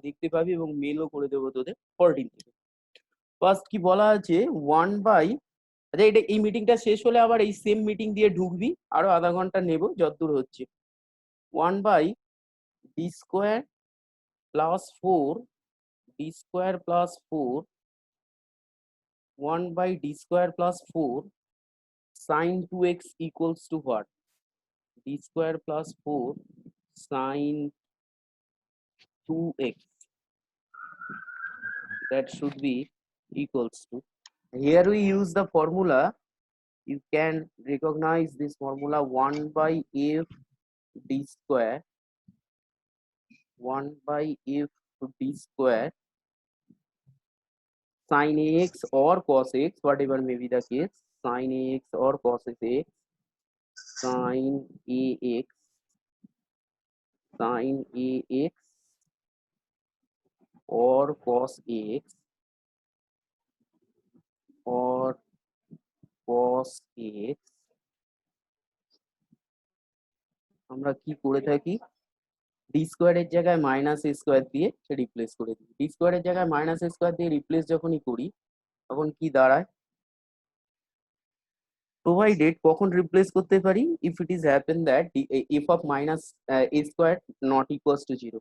দেখতে পাবি এবং মেলও করে দেবো তোদের 14 থেকে। ফার্স্ট কি বলা আছে 1 বাই, আচ্ছা এটা এই মিটিংটা শেষ হলে আবার এই সেম মিটিং দিয়ে ঢুকবি, আরো আধা ঘন্টা নেব যতদূর হচ্ছে। 1 by d square plus 4 d square plus 4 1 by d square plus 4 sin 2x equals to what? D square plus 4 sin 2x, that should be equals to, here we use the formula, you can recognize this formula 1 by f d square, 1 by f d square sin ax or cos x, whatever may be the case, sin ax or cos x, sin ax, sin ax or cos x or cos x, আমরা কি করে থাকি, D স্কোয়ারের জায়গায় minus এ square দিয়ে replace করে দিই। D স্কোয়ারের জায়গায় মাইনাস এ স্কোয়ার দিয়ে রিপ্লেস যখনই করি তখন কি দাঁড়ায়, প্রোভাইডেড কখন রিপ্লেস করতে পারি, if it is happen that F of minus A square not equals to zero,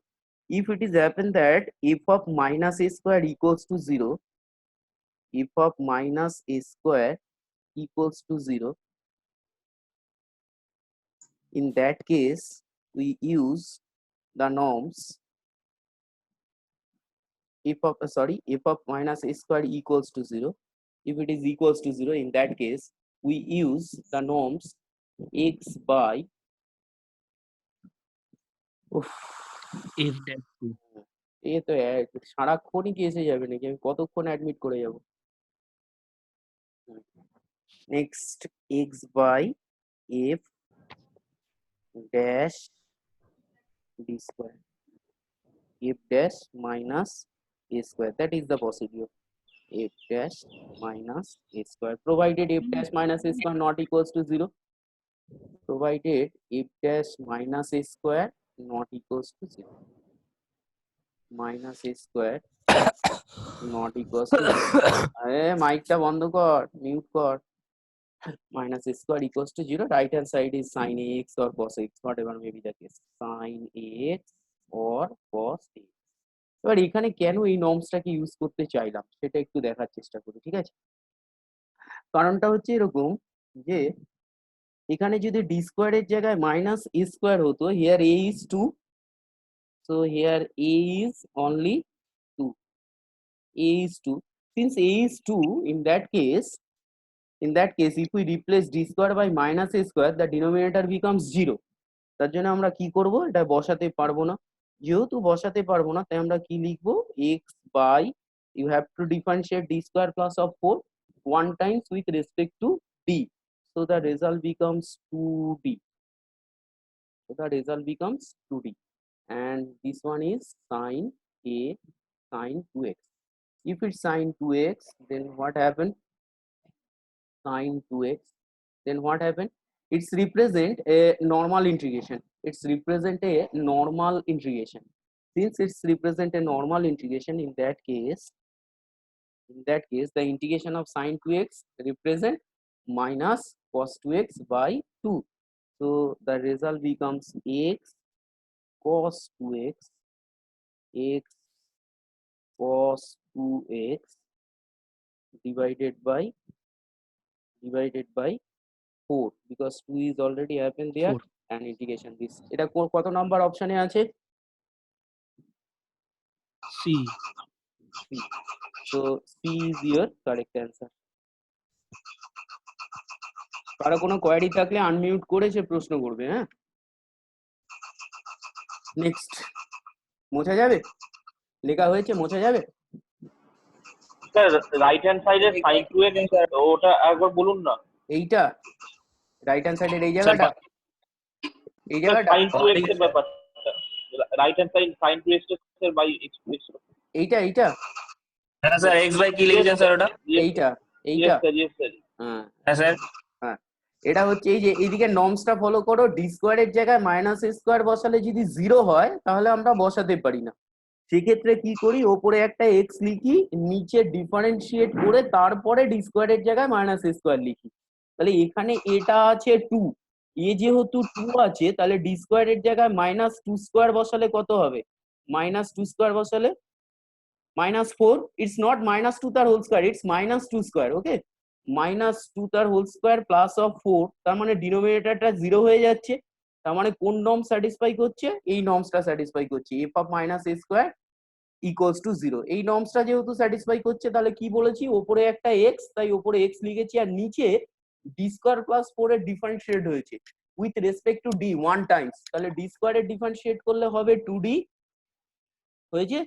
if it is happen that f of minus a square equals to 0, f of minus a square equals to 0, in that case we use the norms f of minus a square equals to 0, if it is equals to 0, in that case we use the norms x by f dash 2 এ তো সারাক্ষণই কি এসে যাবে নাকি, আমি কতক্ষণ admit করে যাব। Next x by f dash d square, f dash minus a square, that is the procedure, f dash minus a square, provided f dash minus a square not equals to 0, provided f dash minus a square not equals to 0, minus a square not equals to 0, আরে মাইকটা বন্ধ কর, mute কর, minus a square equals to 0, right hand side is sin ax or cos x, whatever may be the case, sin ax or cos x। এবার এখানে কেন এই নর্মসটাকে use করতে চাইলাম সেটা একটু দেখার চেষ্টা করি, ঠিক আছে। কারণটা হচ্ছে এরকম যে এখানে যদি ডি স্কোয়ারের জায়গায় মাইনাস এ স্কোয়ার হতো, here A is 2, so here A is only 2, a is 2, since a is 2, in that case if we replace d square by minus a square, the denominator becomes 0, তার জন্য আমরা কি করব, এটা বসাতে পারবো না, যেহেতু বসাতে পারবো না তাই আমরা কি লিখবো, x by, you have to differentiate d square plus of 4 one times with respect to d, so the result becomes 2d, so the result becomes 2d, and this one is sin a sin 2x, if it's sin 2x then what happened, sin 2x, then what happened, it's represent a normal integration, it's represent a normal integration, since it's represent a normal integration, in that case the integration of sin 2x represent minus cos 2x by 2, so the result becomes x cos 2x, x cos 2x divided by 4, because 2 is already happened there 4 and integration this, এটা কত number অপশনে আছে, c, so C is your correct answer। কারো কোনো query থাকলে unmute করে সে প্রশ্ন করবে, হ্যাঁ। নেক্সট, মোছা যাবে, লেখা হয়েছে মোছা যাবে, স্যার রাইট হ্যান্ড সাইডে sin 2x ওটা একবার বলুন না, এইটা রাইট হ্যান্ড সাইডের এই জায়গাটা, এই জায়গাটা sin 2x এর ব্যাপারটা, right hand side sin 2x এর বাই x, এইটা হ্যাঁ স্যার x বাই কি লিখেছেন স্যার ওটা, এইটা yes sir হ্যাঁ হ্যাঁ স্যার হ্যাঁ, এটা হচ্ছে এই যে এইদিকে নর্মসটা ফলো করো, ডি স্কোয়ারের জায়গায় মাইনাস এ স্কোয়ার বসালে যদি 0 হয় তাহলে আমরা বসাতে পারি না, সেক্ষেত্রে কি করি, ওপরে একটা এক্স লিখি, নিচে ডিফারেন্সিয়েট করে তারপরে ডি স্কোয়ারের জায়গায় মাইনাস এ স্কোয়ার লিখি। তাহলে এখানে এটা আছে 2, এ যেহেতু 2 আছে তাহলে ডি স্কোয়ারের জায়গায় মাইনাস 2 স্কোয়ার বসালে কত হবে, মাইনাস 2 স্কোয়ার বসালে -4, it's not -2 তার হোল স্কয়ার, it's -2 স্কয়ার। ওকে, -2 তার হোল স্কয়ার প্লাস অফ 4, তার মানে ডিনোমিনেটরটা 0 হয়ে যাচ্ছে। তার মানে কোন নর্ম স্যাটিসফাই করছে, এই নর্মসটা স্যাটিসফাই করছে, f of minus a square equals to 0। এই নর্মসটা যেহেতু স্যাটিসফাই করছে তাহলে কি বলেছি, ওপরে একটা x, তাই ওপরে x লিখেছি, আর নিচে d স্কয়ার প্লাস 4 এর ডিফারেন্সিয়েট হয়েছে with respect to d 1 Times, তাহলে d স্কয়ারের ডিফারেন্সিয়েট করলে হবে 2d হয়েছে,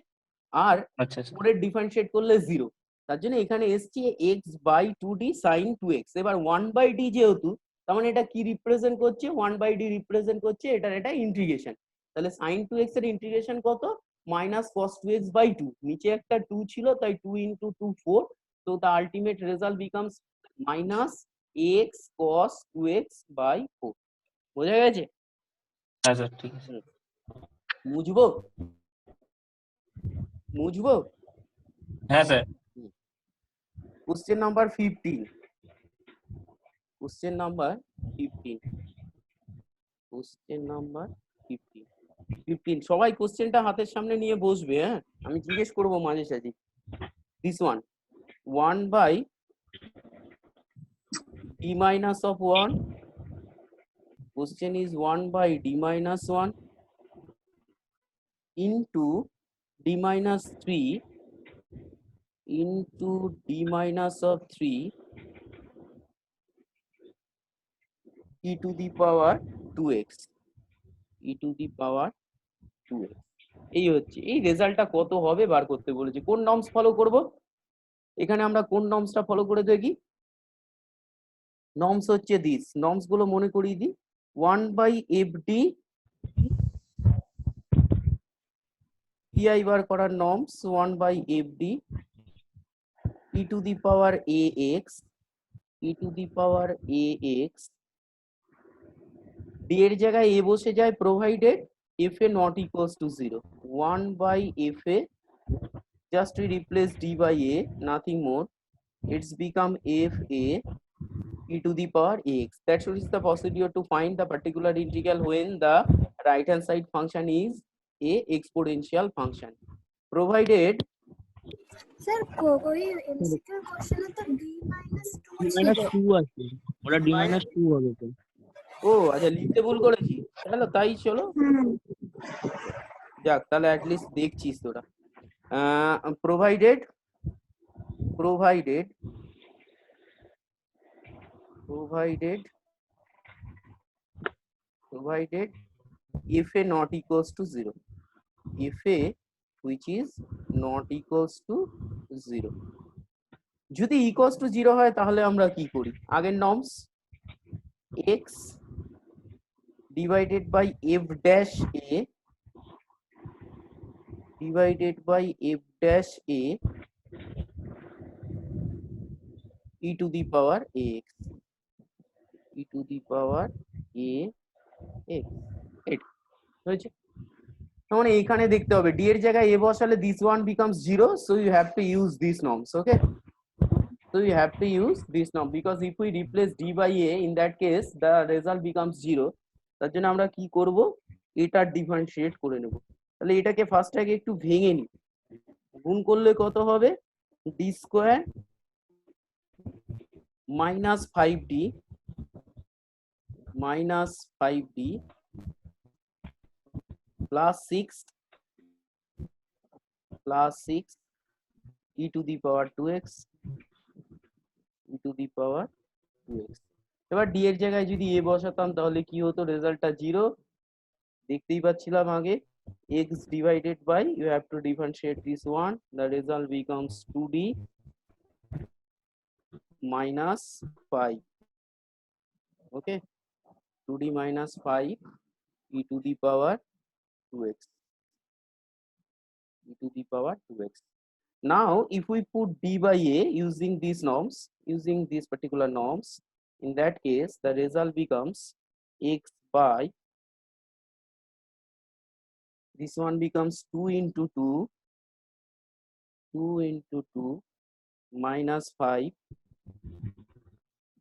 আর আচ্ছা আচ্ছা 4 এর ডিফারেন্সিয়েট করলে 0। তার জন্য এখানে এসছে x/2d sin 2x। এবার 1/d যেহেতু, তার মানে এটা কি রিপ্রেজেন্ট করছে, 1/d রিপ্রেজেন্ট করছে এটার এটা ইন্টিগ্রেশন। তাহলে sin 2x এর ইন্টিগ্রেশন কত, -cos 2x/2, নিচে একটা 2 ছিল তাই 2 × 2 4, so the ultimate result becomes -x cos 2x/4। বোঝা গেছে? হ্যাঁ স্যার ঠিক আছে মুছবো মুছবো হ্যাঁ sir Question number 15. Question number 15. Question number 15. 15 সবাই কোশ্চেনটা হাতের সামনে নিয়ে বসবে, হ্যাঁ আমি জিজ্ঞেস করব মাঝে সাঝে। This one 1/d minus of 1. Question is 1/d minus 1 into d minus 3 into d minus of 3 e to the power 2x, e to the power 2x। এই হচ্ছে, এই রেজাল্টটা কত হবে বার করতে বলেছে। কোন নর্মস ফলো করব, এখানে আমরা কোন নর্মসটা ফলো করে দেখি। নর্মস হচ্ছে দিস, নর্মস গুলো মনে করিয়ে দিই। 1/fd pi বার করার norms 1/fd e to the power ax, e to the power ax, d এর জায়গায় a বসে যায় provided fa not equals to 0, 1/fa, just we replace d by a, nothing more, it's become fa e to the power ax. That should is the procedure to find the particular integral when the right hand side function is a exponential function, provided sir ওই MCQ কোশ্চেনে তো d - 2 ছিল। -2 আছে, ওটা d-2 হবে তো। ও আচ্ছা লিখতে ভুল করেছি, চলো তাই চলো যাক, তাহলে অ্যাটলিস্ট দেখছিস তোরা। provided provided provided provided fa not equals to 0, fa which is not equals to 0, যদি equals to 0 হয় তাহলে আমরা কি করি, আগের norms x divided by f dash a divided by f dash a e to the power ax, e to the power a x, এটা হয়েছে। মানে এখানে দেখতে হবে d এর জায়গায় a বসালে this one becomes 0, so you have to use these norms, okay, so you have to use this norm because if we replace d by a in that case the result becomes 0। তার জন্য আমরা কি করব, এটা differentiate করে নেব। তাহলে এটাকে ফার্স্ট আগে একটু ভেঙে নিই, গুণ করলে কত হবে, d square minus 5d plus 6 e to the power 2x e to the power 2x। এবার d এর জায়গায় যদি a বসাতাম তাহলে কি হতো, রেজাল্টটা 0 দেখতেই পাচ্ছিলাম আগে। x divided by, you have to differentiate this one, the result becomes 2d minus 5, okay, 2d minus 5 e to the power 2x, e to the power 2x। Now if we put d by a using these norms, using these particular norms, in that case the result becomes x by, this one becomes 2 into 2 2 into 2 minus 5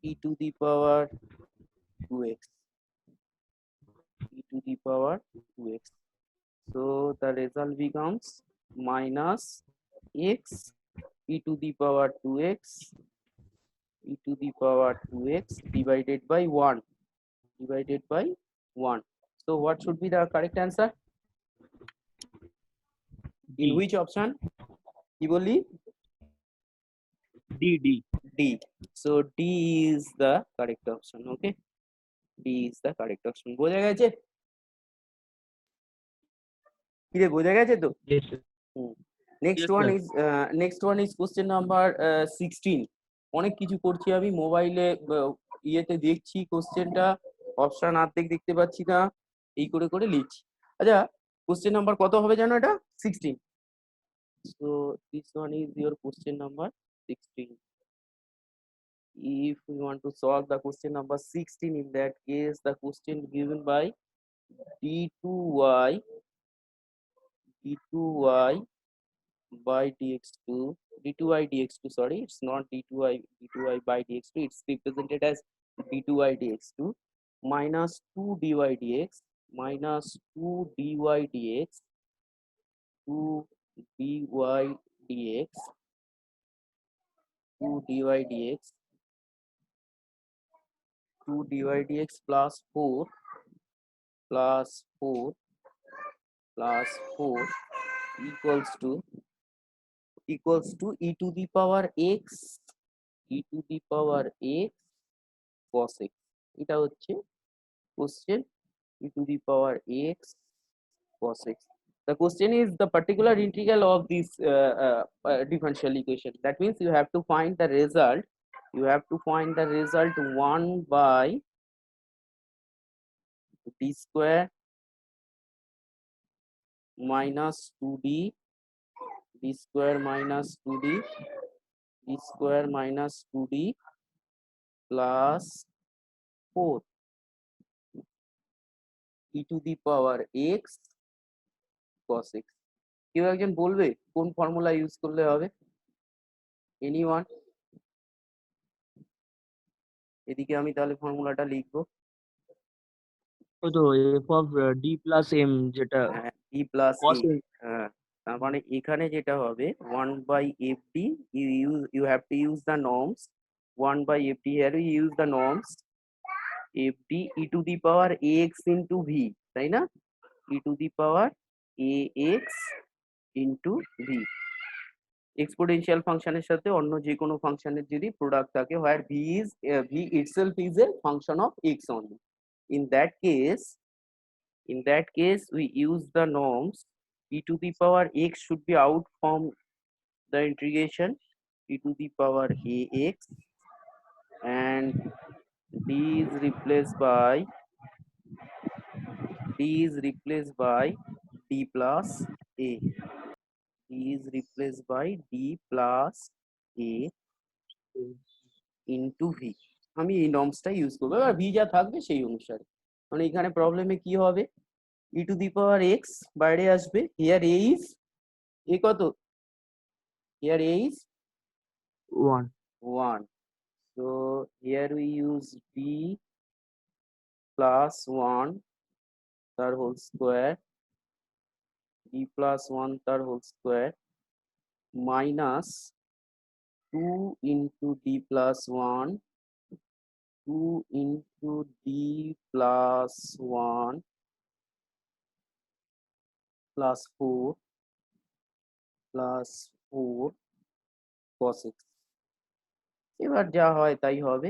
e to the power 2x, e to the power 2x. So the result becomes minus x e to the power 2x, e to the power 2x divided by 1, divided by 1. So what should be the correct answer? In D. which option? কি বললি? D. D. D. So D is the correct option. Okay, D is the correct option. বোঝা গেছে? কি রে, বোঝা গেছে তো? Yes, sir. Next Yes, one sir. is question number 16. অনেক কিছু করছি আমি মোবাইলে, ইয়েতে দেখছি কোশ্চেনটা, অপশন অর্ধেক দেখতে পাচ্ছি না, এই করে করে লিখছি। আচ্ছা, কোশ্চেন নাম্বার কত হবে জানো এটা? 16. So this one is your question number 16. If we want to solve the question number 16, in that case the question given by d2y by dx2, d2y dx2, sorry, it's not d2y by dx2, it's represented as d2y dx2 minus 2 dy dx minus 2 dy dx 2 dy dx 2 dy dx 2 dy dx plus 4 plus 4 plus 4 equals to e to the power x, e to the power x cos x. এটা হচ্ছে question, e to the power x cos x. The question is the particular integral of this differential equation. That means you have to find the result. You have to find the result 1 by d square minus 2d, d square minus 2d, d square minus 2d plus 4 e to the power x cos x. কেউ একজন বলবে কোন formula use করলে হবে? Anyone? এদিকে আমি তাহলে ফর্মুলাটা লিখবো। ওই তো f of d plus m যেটা e plus cos a, m. হ্যাঁ, তার মানে এখানে যেটা হবে 1 by fd, you have to use the norms, 1 by fd, here we use the norms, fd e to the power ax into v, তাই না? e to the power ax into v, exponential ফাংশনের সাথে অন্য যে কোনো ফাংশনের যদি product থাকে, where v itself is a function of x only. In that case we use the norms, e to the power x should be out from the integration, e to the power ax, and d is replaced by d plus a, d is replaced by d plus a into v. আমি এই নর্মসটা use করবো, এবার v যা থাকবে সেই অনুসারে। মানে এখানে প্রবলেমে কি হবে, e to the power x বাইরে আসবে, here a is, a কত, here a is 1. 1, so here we use d plus 1 তার হোল স্কোয়ার, d plus 1 তার whole square minus 2 into d plus 1, 2 into d plus 1 plus 4 cos x. এবার যা হয় তাই হবে,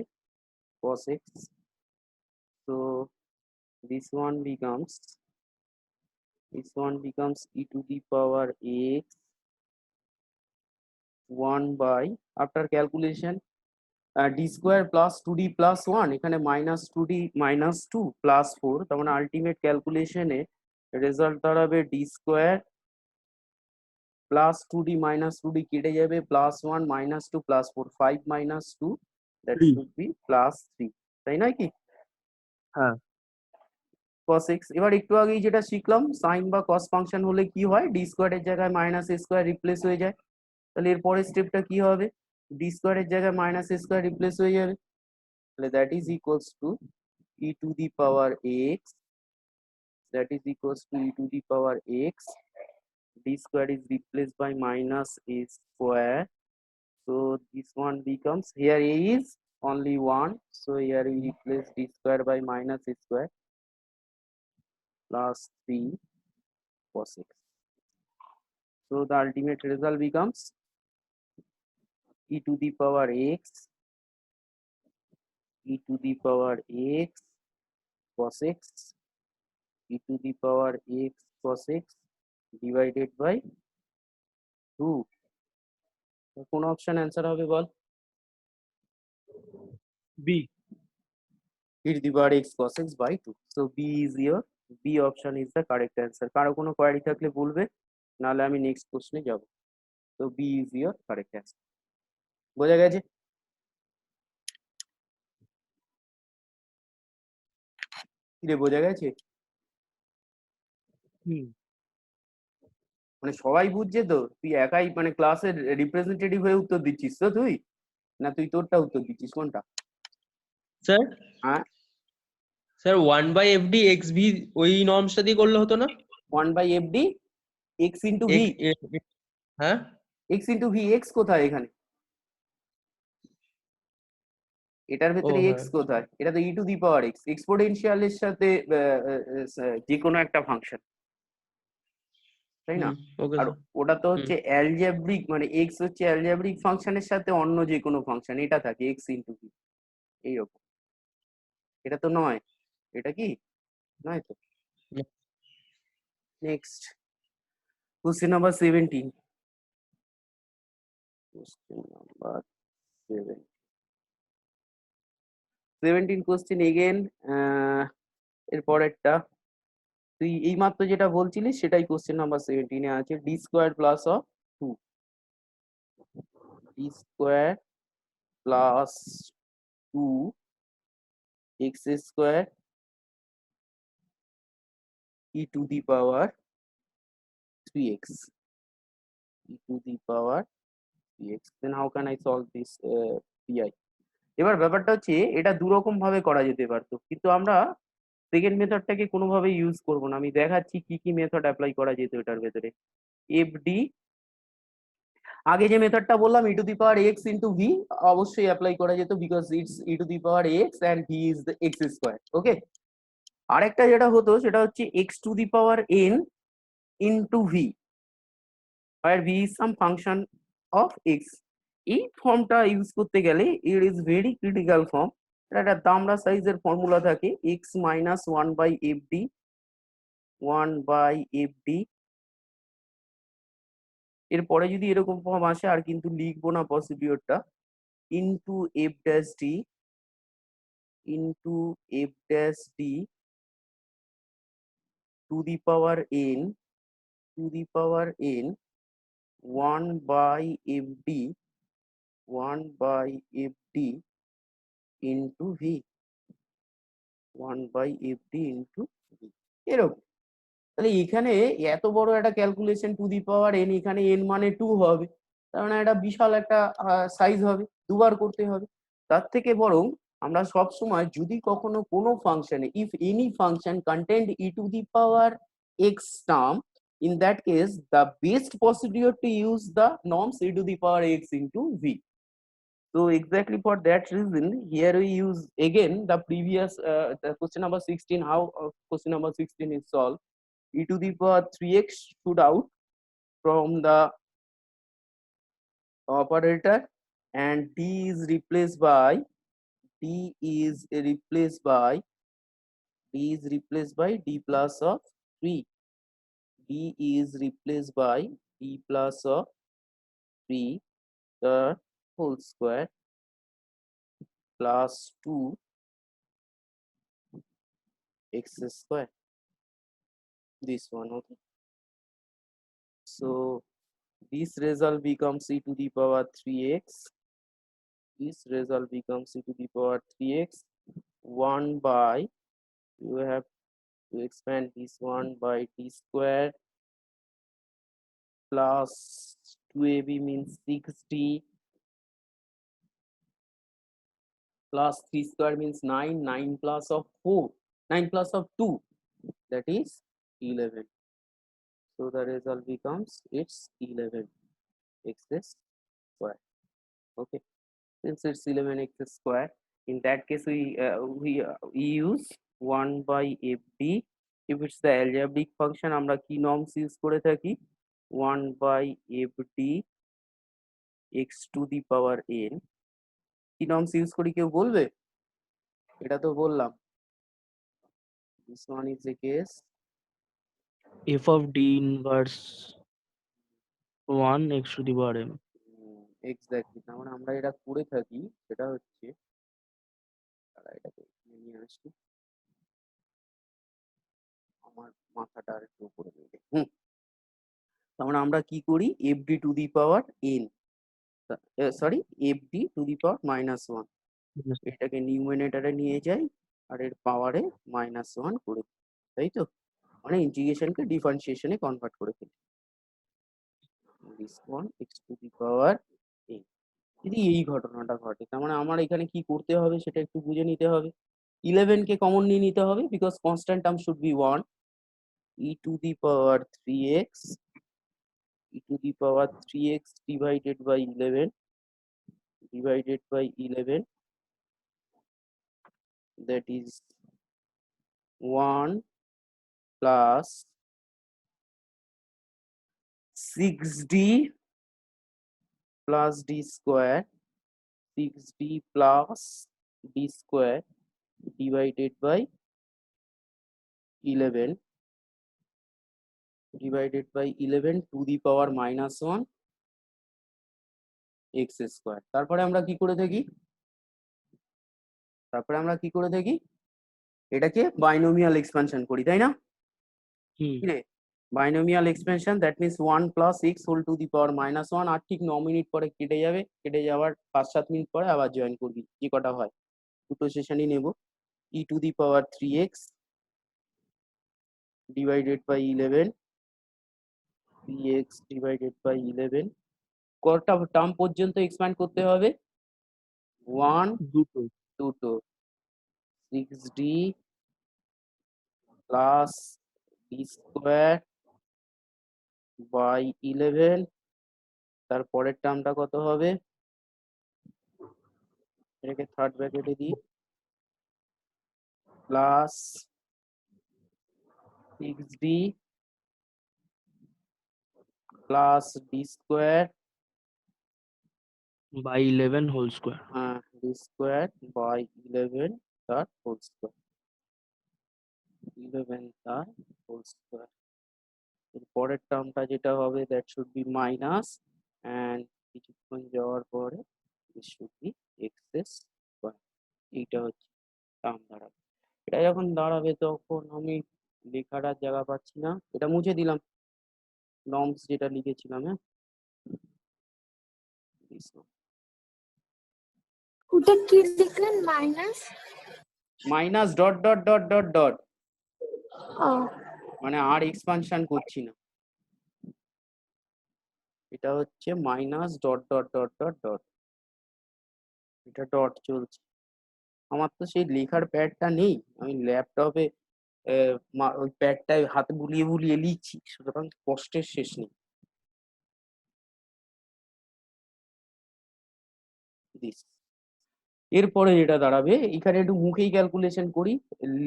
cos x. So this one becomes e to the power x 1 by, after calculation, d square plus 2d plus 1, এখানে minus 2d minus 2 plus 4, তার মানে ultimate ক্যালকুলেশনে result দাঁড়াবে d square plus 2d minus 2d কেটে যাবে, plus 1 minus 2 plus 4, 5 minus 2, that 3. should be plus 3, তাই নয় কি? হ্যাঁ। cos x, এবার একটু আগেই যেটা শিখলাম, সাইন বা cos ফাংশন হলে কি হয়, d স্কয়ারের জায়গায় মাইনাস a স্কয়ার রিপ্লেস হয়ে যায়, তাহলে এর পরের স্টেপটা কি হবে? ডি স্কোয়ারের জায়গায় মাইনাস এ স্কোয়ার রিপ্লেস হয়ে যাবে, তাহলে that is equals two E to the power x, that is equals to e to the power x. D square is replaced by minus a square, so this one becomes, here a is only 1, so here we replace d square by minus a square plus 3 cos x. So the ultimate result becomes e to the power x, e to the power x cos x, e to the power x cos x divided by 2. কোন option answer হবে বল? B. e to the power x cos x by 2. So B is your, B option is the correct answer. কারো কোনো query থাকলে বলবে, নাহলে আমি next কোশ্চেনে যাব। তো B is your correct answer. বোঝা গেছে? কি রে, বোঝা গেছে? হুম। মানে সবাই বুঝছে তো? তুই একাই মানে ক্লাসের রিপ্রেজেন্টেটিভ হয়ে উত্তর দিচ্ছিস তো তুই, না তুই তোরটা উত্তর দিচ্ছিস, কোনটা? স্যার হ্যাঁ, স্যার 1/fd xv ওই নর্মসটা দিয়ে করলে হতো না? 1/fd x into v, হ্যাঁ x into v, x কোথায় এখানে? এটার ভেতরে হ্যাঁ। x কোথায়? এটা তো e to the power x, এক্সপোনেনশিয়ালের সাথে যে কোনো একটা ফাংশন, তাই না? ওকে আর স্যার। ওটা তো হচ্ছে অ্যালজেব্রিক, মানে x হচ্ছে অ্যালজেব্রিক ফাংশনের সাথে অন্য যে কোনো ফাংশন, এটা থাকে x ইন্টু v, এইরকম। এটা তো নয়, এটা কি নয় তো? না। Next question number 17, question number 17 question again, এর পরেরটা তুই এইমাত্র যেটা বলছিলিস সেটাই কোশ্চেন নাম্বার 17 এ আছে, D square plus of 2, D square plus 2 x square e to the power 3x, e to the power 3x. Then how can I solve this pi? এবার ব্যাপারটা হচ্ছে এটা দুরকম ভাবে করা যেতে পারতো, কিন্তু আমরা সেকেন্ড মেথডটাকে কোনোভাবে ইউজ করব না। আমি দেখাচ্ছি কি কি মেথড অ্যাপ্লাই করা যেত এটার ভেতরে। এফডি, আগে যে মেথডটা বললাম e to the power x into v, অবশ্যই অ্যাপ্লাই করা যেত, because it's e to the power x and v is the x square. Okay, আরেকটা যেটা হতো সেটা হচ্ছে x to the power n into v, where v is some function of x. এই ফর্মটা ইউজ করতে গেলে it is very critical form. এটা একটা দামড়া সাইজের ফর্মুলা থাকে, x মাইনাস 1/fd, 1/fd। এরপরে যদি এরকম ফর্ম আসে, আর কিন্তু লিখবো না প্রসিডিওরটা, into f dash d, into f dash d to the power n, to the power n 1/fd, 1/fd into v, 1/fd into v, এরকম। তাহলে এখানে এত বড় একটা calculation to the power n, এখানে এন মানে 2 হবে, তার মানে একটা বিশাল একটা সাইজ হবে, দুবার করতে হবে। তার থেকে বরং আমরা সব সময় যদি কখনো কোনো ফাংশনে, if any function content E to the power x term, in that case the best procedure to use the norms e to the power x into v. So exactly for that reason, here we use again the previous the question number 16, how question number 16 is solved. E to the power 3x should out from the operator, and d is replaced by, d is replaced by, d is replaced by d plus of 3, d is replaced by d plus of 3 the whole square plus 2x square, this one. Okay, so this result becomes e to the power 3x, this result becomes e to the power 3x, 1 by, you have to expand this 1 by d square plus 2ab means 6d plus 3 square means 9, 9 plus of 4, 9 plus of 2, that is 11. So the result becomes it's 11 x square. Okay, since it's 11 x square, in that case we use 1 by fd. If it's the algebraic function, আমরা কি norms use করে থাকি? 1 by fd x to the power n. কি norms use করি কেউ বলবে? এটা তো বললাম, this one is the case. f of d inverse 1 x to the power m. Exactly, তার মানে আমরা এটা করে থাকি, সেটা হচ্ছে এটাকে নিয়ে আসি, আমার মাথাটা আর একটু উপরে নিয়ে যাই। তার মানে আমরা কি করি, fd to the power n, sorry fd to the power -1, এটাকে নিউমিনেটরে নিয়ে যাই আর এর পাওয়ারে -1 করে দিই, তাই তো? মানে ইন্টিগ্রেশনকে ডিফারেন্সিয়েশনে কনভার্ট করে ফেলি। this one x to the power n, যদি এই ঘটনাটা ঘটে, তার মানে আমার এখানে কি করতে হবে সেটা একটু বুঝে নিতে হবে। 11 কে কমন নিয়ে নিতে হবে, because constant term should be 1, e to the power 3x, e to the power 3x divided by 11, that is 1 plus 6d plus d square, 6d plus d square divided by 11 to the power -1 x square. তারপরে আমরা কি করে থাকি, এটাকে binomial expansion করি, তাই না? কি রে, binomial expansion, that means 1 plus x whole to the power -1, আর ঠিক 9 মিনিট পরে কেটে যাবে, কেটে যাওয়ার 5-7 মিনিট পরে আবার জয়েন করবি, যে কটা হয় দুটো সেশনই নেব। e to the power 3x divided by 11, 3x divided by 11, কটা টার্ম পর্যন্ত এক্সপ্যান্ড করতে হবে? 1, দুটো 6d plus d square by 11, তারপরের টার্মটা কত হবে? এটাকে থার্ড ব্র্যাকেটে দিই, plus 6d plus d square by 11 whole square. d square by 11 তার হোল স্কয়ার, 11 তার হোল স্কয়ার। এর পরের টার্মটা যেটা হবে, that should be minus, and কিছুক্ষণ যাওয়ার পরে this should be x square. এইটা হচ্ছে টার্ম দাঁড়াবে। এটা যখন দাঁড়াবে তখন আমি লেখার আর জায়গা পাচ্ছি না, এটা মুছে দিলাম, নর্মস যেটা লিখেছিলাম। হ্যাঁ, ওটা কি লিখলেন? Minus dot dot dot dot dot, ও মানে আর এক্সপানশন করছি না, এটা হচ্ছে minus dot dot dot dot dot, এটা ডট চলছে। আমার তো সেই লেখার প্যাডটা নেই, আমি ল্যাপটপে ওই প্যাডটায় হাতে বুলিয়ে বুলিয়ে লিখছি, সুতরাং কষ্টের শেষ নেই। This. এরপরে যেটা দাঁড়াবে, এখানে একটু মুখেই ক্যালকুলেশন করি,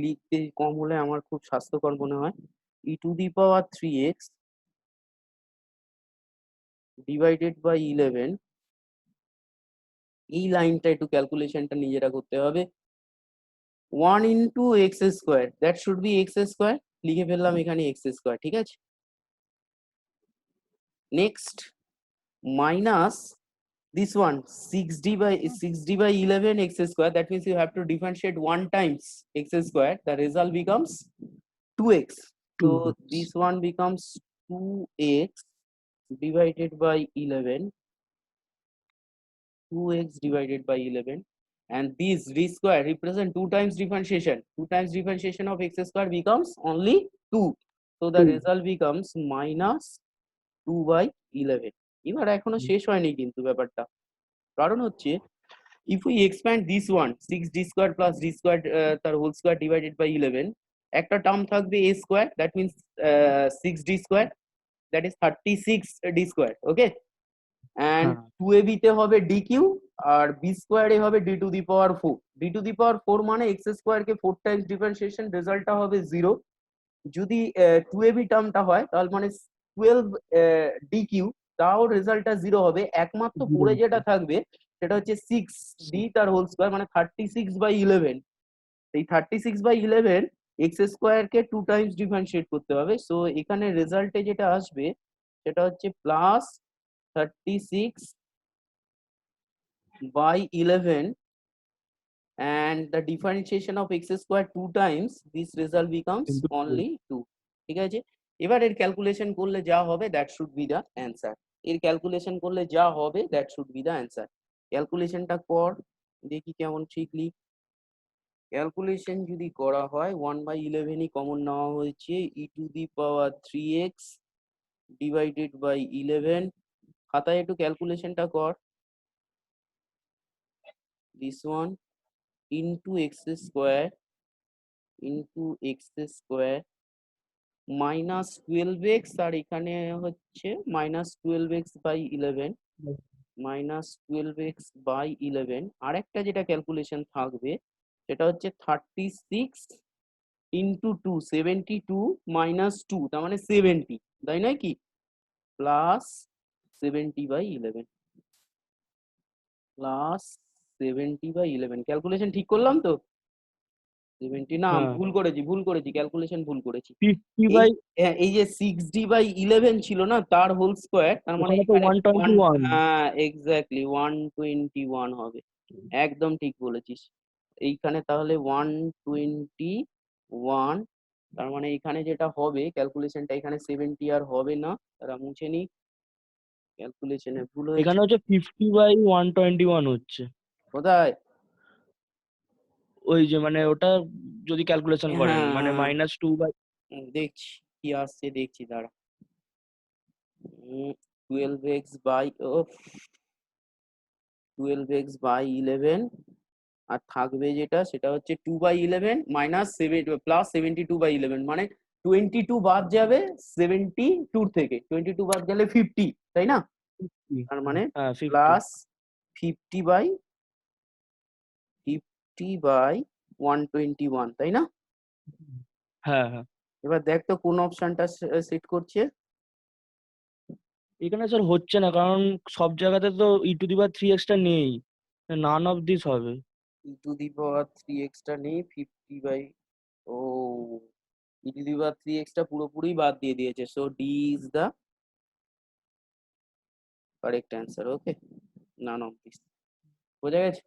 লিখতে কম হলে আমার খুব স্বাস্থ্যকর মনে হয়। e to the power 3x divided by 11, এই লাইনটা একটু ক্যালকুলেশনটা নিজেরা করতে হবে। 1 into x square, that should be x square, লিখে ফেললাম এখানে x square, ঠিক আছে? Next minus this one 6d by 11 x square, that means you have to differentiate 1 times x square, the result becomes 2x, so 2x. this one becomes 2x divided by 11, 2x divided by 11, and this d square represent 2 times differentiation, 2 times differentiation of x square becomes only 2, so the 2. result becomes minus 2 by 11. এবার এখনো শেষ হয়নি কিন্তু ব্যাপারটা, কারণ হচ্ছে if we expand this one 6d square plus d square তার whole square divided by 11, একটা টার্ম থাকবে a square, that means 6d square, that is 36d square, okay. And হ্যাঁ 2ab তে হবে d কিউ, আর b স্কয়ারে হবে d to the power 4। d to the power 4 মানে x স্কয়ারকে 4 টাইমস ডিফারেন্সিয়েশন, রেজাল্টটা হবে 0। যদি 2ab টার্মটা হয় তাহলে মানে 12 d কিউ, তাও রেজাল্টটা 0 হবে। একমাত্র পড়ে যেটা থাকবে সেটা হচ্ছে 6d তার হোল স্কয়ার, মানে 36/11। এই 36/11 এক্স স্কোয়ারকে 2 টাইমস ডিফারেন্সিয়েট করতে হবে। সো এখানে রেজাল্টে যেটা আসবে সেটা হচ্ছে plus 36/11, and the differentiation of x square 2 times, this result becomes Into two. only 2। ঠিক আছে, এবার এর ক্যালকুলেশন করলে যা হবে that should be the answer. এর ক্যালকুলেশন করলে যা হবে that should be the answer. ক্যালকুলেশনটা কর, দেখি কেমন শিখলি। ক্যালকুলেশন যদি করা হয় 1/11ই কমন নেওয়া হয়েছে, e to the power 3x divided by 11। খাতায় একটু ক্যালকুলেশনটা কর। This one into x square minus 12x, আর এখানে হচ্ছে মাইনাস 12x/11, মাইনাস 12x/11। আর একটা যেটা ক্যালকুলেশন থাকবে সেটা হচ্ছে 36 ইন্টু 2, 72 মাইনাস 2, তার মানে 70, তাই নয় কি, প্লাস 70/11, প্লাস 70/11। ক্যালকুলেশন ঠিক করলাম তো? 70 না, হ্যাঁ ভুল করেছি, ক্যালকুলেশন ভুল করেছি। 50 এই বাই এই যে 6d/11 ছিল না তার হোল স্কোয়ার, তার মানে ওখানে তো এখানে 121। হ্যাঁ এক্স্যাক্টলি 121 হবে। একদম ঠিক বলেছিস। এইখানে তাহলে 121, তার মানে এখানে যেটা হবে ক্যালকুলেশনটা, এখানে 70 আর হবে না, তারা মুছে নি, ক্যালকুলেশনে ভুল হয়েছে। এখানে হচ্ছে 50/121 হচ্ছে। কোথায়? ওই যে মানে ওটা যদি ক্যালকুলেশন করেন মানে হ্যাঁ -2/। দেখছি কি আসছে, দেখছি দাঁড়া। 12x বাই 12x/11, আর থাকবে যেটা সেটা হচ্ছে 2/11 মাইনাস 7 প্লাস 72/11, মানে 22 বাদ যাবে 72 থেকে, 22 বাদ গেলে 50, তাই না? তার মানে হ্যাঁ 50। প্লাস 50/121, তাই না? হ্যাঁ হ্যাঁ এবার দেখ তো কোন অপশনটা সেট করছে। এখানে স্যার হচ্ছে না, কারণ সব জায়গাতে তো e⁻3x টা নেই, নান অফ দিস হবে। e⁻3x টা নেই, 50 বাই, ও e⁻3x টা পুরোপুরি বাদ দিয়ে দিয়েছে। So D is the correct answer, okay, none of this. বোঝা গেছে?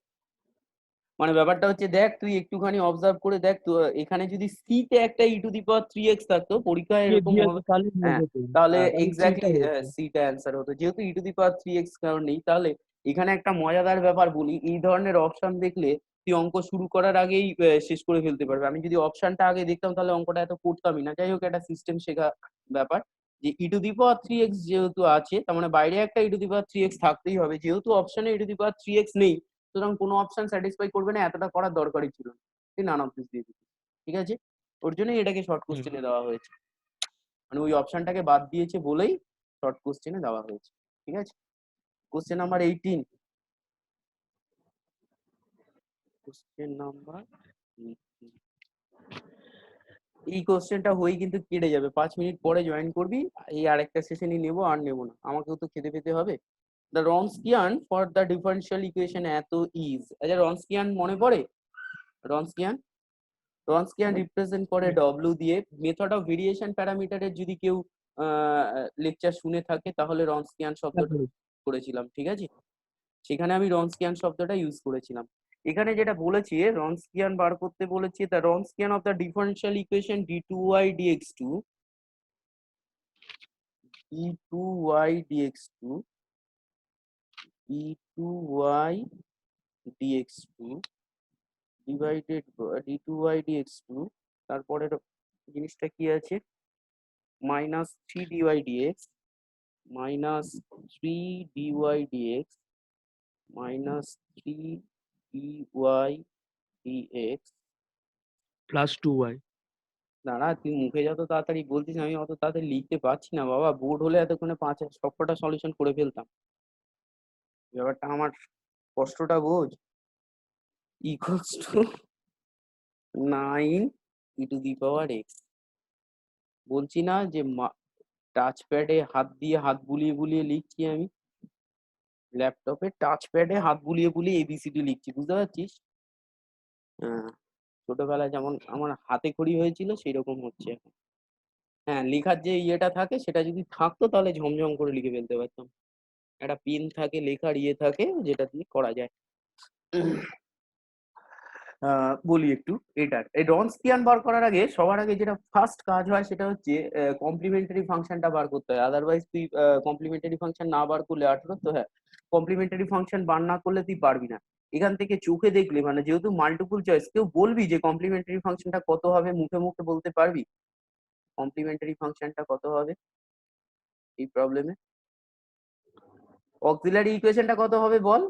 মানে ব্যাপারটা হচ্ছে, দেখ তুই একটুখানি অবজার্ভ করে দেখ তো, এখানে যদি সি তে একটা e⁻3x থাকতো, পরীক্ষায় এরকম হবে, তাহলে হ্যাঁ হতো। তাহলে হ্যাঁ, তাহলে এক্স্যাক্টলি থ্রিটা হতো। সিটা অ্যান্সার হতো। যেহেতু e⁻3x কারণ নেই, তাহলে এখানে একটা মজাদার ব্যাপার বলি, এই ধরনের অপশন দেখলে তুই অঙ্ক শুরু করার আগেই শেষ করে ফেলতে পারবে। আমি যদি অপশনটা আগে দেখতাম তাহলে অঙ্কটা এত করতামই না। যাই হোক, একটা সিস্টেম শেখা ব্যাপার, যে e⁻3x যেহেতু আছে, তার মানে বাইরে একটা e⁻3x থাকতেই হবে। যেহেতু অপশনে e⁻3x নেই, সুতরাং কোনো অপশন স্যাটিসফাই করবে না, এতটা করার দরকারই ছিল না, তুই নান অফ দিস দিয়ে দিবি। ঠিক আছে, ওর জন্যই এটাকে শর্ট হুম। কোশ্চেনে দেওয়া হয়েছে, মানে ওই অপশনটাকে বাদ দিয়েছে বলেই শর্ট কোশ্চেনে দেওয়া হয়েছে। ঠিক আছে, কোশ্চেন নাম্বার 18, কোশ্চেন নাম্বার 18। এই কোশ্চেনটা হয়েই কিন্তু কেটে যাবে, 5 মিনিট পরে জয়েন করবি। এই আরেকটা সেশনই নেবো, আর নেবো না, আমাকেও তো খেতে পেতে হবে। The Wronskian for the differential equation এত ইজ। আচ্ছা, রনস্কিয়ান মনে পড়ে? রনস্কিয়ান রনস্কিয়ান রিপ্রেজেন্ট করে ডব্লিউ দিয়ে। মেথড অফ ভেরিয়েশন প্যারামিটারের যদি কেউ লেকচার শুনে থাকে তাহলে রনস্কিয়ান শব্দটা করেছিলাম, ঠিক আছে, সেখানে আমি রনস্কিয়ান শব্দটা ইউজ করেছিলাম। এখানে যেটা বলেছে, রনস্কিয়ান বার করতে বলেছে, the Wronskian of the differential equation d2y dx2 d2y dx2 d2y dx2 divided d2y dx2, তারপরে জিনিসটা কি আছে, -3 dy dx minus 3 dy dx minus 3 dy dx plus 2y. দাঁড়া তুই মুখে যত তাড়াতাড়ি বলছিস আমি অত তাড়াতাড়ি লিখতে পারছি না বাবা, বোর্ড হলে এতক্ষণে সবকটা সলিউশন করে ফেলতাম। ব্যাপারটা আমার কষ্টটা বোঝ। Equals to 9 e to the power x। বলছি না যে টাচ প্যাডে হাত দিয়ে হাত বুলিয়ে বুলিয়ে লিখছি আমি, ল্যাপটপে টাচ প্যাডে হাত বুলিয়ে বুলিয়ে এবিসিডি লিখছি, বুঝতে পারছিস? হ্যাঁ, ছোটবেলায় যেমন আমার হাতে খড়ি হয়েছিল সেই রকম হচ্ছে এখন। হ্যাঁ, লেখার যে ইয়েটা থাকে সেটা যদি থাকতো তাহলে ঝমঝম করে লিখে ফেলতে পারতাম। একটা পেন থাকে, লেখার ইয়ে থাকে, যেটা দিয়ে করা যায়। বলি একটু এটার এই রনস্কিয়ান বার করার আগে সবার আগে যেটা ফার্স্ট কাজ হয় সেটা হচ্ছে কমপ্লিমেন্টারি ফাংশনটা বার করতে হয়। আদারওয়াইজ তুই কমপ্লিমেন্টারি ফাংশন না বার করলে তো হ্যাঁ, কমপ্লিমেন্টারি ফাংশন বার না করলে তুই পারবি না। এখান থেকে চোখে দেখলে মানে যেহেতু মাল্টিপল চয়েস, কেউ বলবি যে কমপ্লিমেন্টারি ফাংশনটা কত হবে, মুখে মুখে বলতে পারবি কমপ্লিমেন্টারি ফাংশনটা কত হবে এই প্রবলেমে? অক্সিলারি ইকুয়েশনটা কত হবে বল?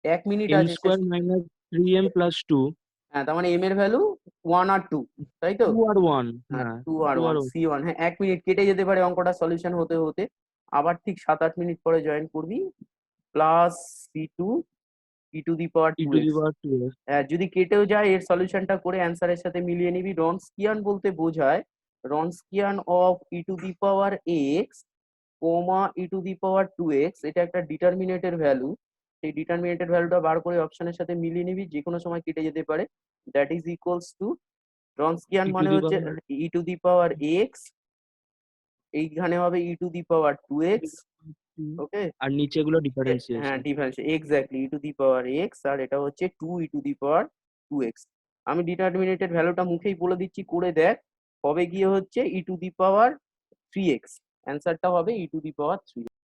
1 মিনিট m আছে। square minus 3m plus 2. হ্যাঁ, তার মানে এম এর ভ্যালু 1 আর 2, তাই তো? 2 আর 1. হ্যাঁ, হ্যাঁ 2 আর 2 আর 1 c1। হ্যাঁ, 1 মিনিট কেটে যেতে পারে অঙ্কটা সলিউশন হতে হতে, আবার ঠিক 7-8 মিনিট পরে জয়েন করবি। Plus c2 e to the power e to 2x। the power 2x. হ্যাঁ, যদি কেটেও যায় এর সলিউশনটা করে অ্যান্সারের সাথে মিলিয়ে নিবি। রনস্কিয়ান বলতে বোঝায় রনস্কিয়ান of e to the power x, e to the power 2x। এটা একটা ডিটারমিনেটের ভ্যালু, সেই ডিটারমিনেটের ভ্যালুটা বার করে অপশনের সাথে মিলিয়ে নিবি, যে কোনো সময় কেটে যেতে পারে। That is equals to Wronskian e to মানে the হচ্ছে power e to the power x, এইখানে হবে e to the power 2x। 2. ওকে, আর নিচেগুলো হ্যাঁ differentiation. Difference exactly e to the power x, আর এটা হচ্ছে 2 e to the power 2x। আমি ডিটারমিনেটেড ভ্যালুটা মুখেই বলে দিচ্ছি, করে দেখ। হবে গিয়ে হচ্ছে e to the power 3x, অ্যান্সারটা হবে e to the power 3x।